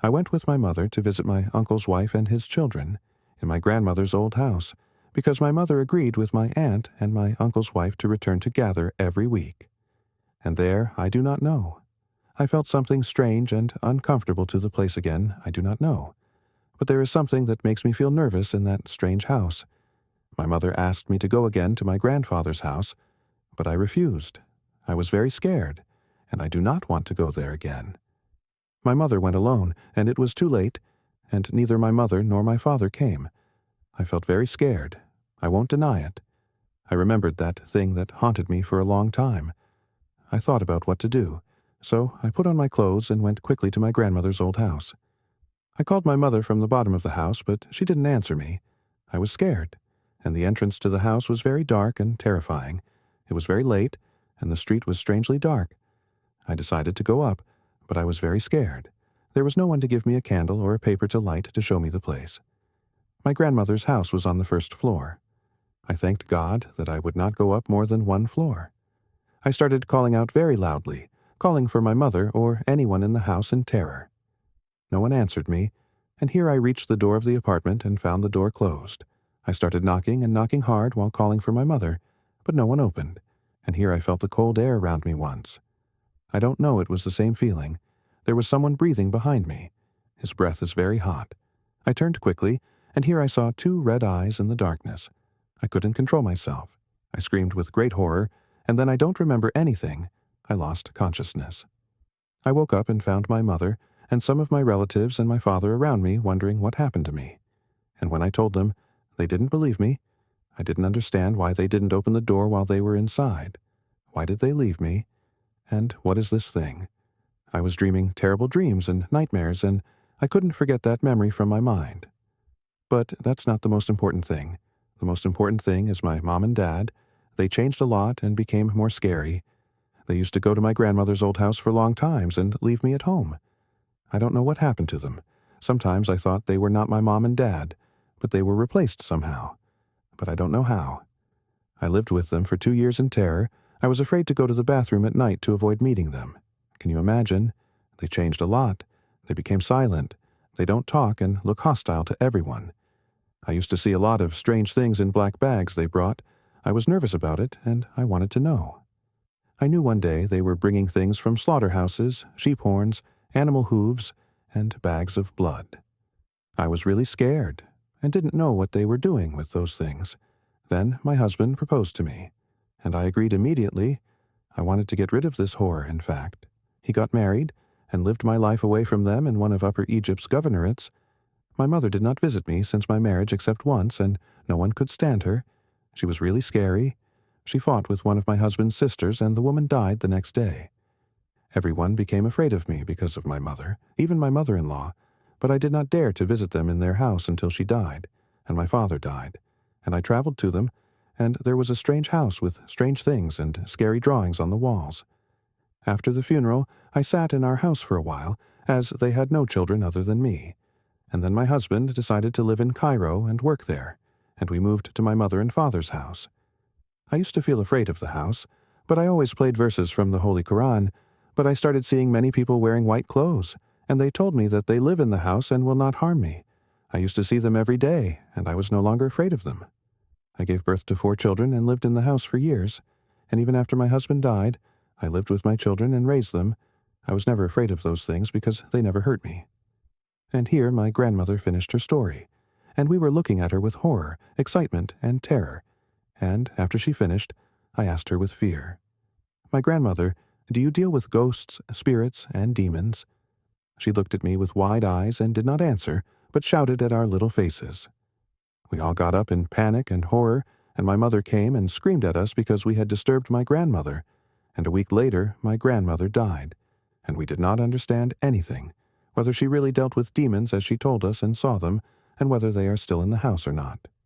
I went with my mother to visit my uncle's wife and his children in my grandmother's old house, because my mother agreed with my aunt and my uncle's wife to return to gather every week. And there, I do not know. I felt something strange and uncomfortable to the place again, I do not know. But there is something that makes me feel nervous in that strange house. My mother asked me to go again to my grandfather's house, but I refused. I was very scared, and I do not want to go there again. My mother went alone, and it was too late, and neither my mother nor my father came. I felt very scared. I won't deny it. I remembered that thing that haunted me for a long time. I thought about what to do, so I put on my clothes and went quickly to my grandmother's old house. I called my mother from the bottom of the house, but she didn't answer me. I was scared, and the entrance to the house was very dark and terrifying. It was very late, and the street was strangely dark. I decided to go up, but I was very scared. There was no one to give me a candle or a paper to light to show me the place. My grandmother's house was on the first floor. I thanked God that I would not go up more than one floor. I started calling out very loudly, calling for my mother or anyone in the house in terror. No one answered me, and here I reached the door of the apartment and found the door closed. I started knocking and knocking hard while calling for my mother, but no one opened, and here I felt the cold air around me once. I don't know, it was the same feeling. There was someone breathing behind me. His breath is very hot. I turned quickly, and here I saw two red eyes in the darkness. I couldn't control myself. I screamed with great horror, and then I don't remember anything. I lost consciousness. I woke up and found my mother and some of my relatives and my father around me wondering what happened to me. And when I told them, they didn't believe me. I didn't understand why they didn't open the door while they were inside. Why did they leave me? And what is this thing? I was dreaming terrible dreams and nightmares, and I couldn't forget that memory from my mind. But that's not the most important thing. The most important thing is my mom and dad. They changed a lot and became more scary. They used to go to my grandmother's old house for long times and leave me at home. I don't know what happened to them. Sometimes I thought they were not my mom and dad, but they were replaced somehow. But I don't know how. I lived with them for 2 years in terror. I was afraid to go to the bathroom at night to avoid meeting them. Can you imagine? They changed a lot. They became silent. They don't talk and look hostile to everyone. I used to see a lot of strange things in black bags they brought. I was nervous about it, and I wanted to know. I knew one day they were bringing things from slaughterhouses, sheep horns, animal hooves, and bags of blood. I was really scared, and didn't know what they were doing with those things. Then my husband proposed to me, and I agreed immediately. I wanted to get rid of this horror, in fact. He got married, and lived my life away from them in one of Upper Egypt's governorates. My mother did not visit me since my marriage except once, and no one could stand her. She was really scary. She fought with one of my husband's sisters, and the woman died the next day. Everyone became afraid of me because of my mother, even my mother-in-law, but I did not dare to visit them in their house until she died, and my father died, and I traveled to them, and there was a strange house with strange things and scary drawings on the walls. After the funeral, I sat in our house for a while, as they had no children other than me, and then my husband decided to live in Cairo and work there, and we moved to my mother and father's house. I used to feel afraid of the house, but I always played verses from the Holy Quran, but I started seeing many people wearing white clothes, and they told me that they live in the house and will not harm me. I used to see them every day, and I was no longer afraid of them. I gave birth to 4 children and lived in the house for years, and even after my husband died, I lived with my children and raised them. I was never afraid of those things because they never hurt me. And here my grandmother finished her story, and we were looking at her with horror, excitement, and terror, and after she finished, I asked her with fear, "My grandmother, do you deal with ghosts, spirits, and demons?" She looked at me with wide eyes and did not answer, but shouted at our little faces. We all got up in panic and horror, and my mother came and screamed at us because we had disturbed my grandmother, and a week later my grandmother died, and we did not understand anything, whether she really dealt with demons as she told us and saw them, and whether they are still in the house or not.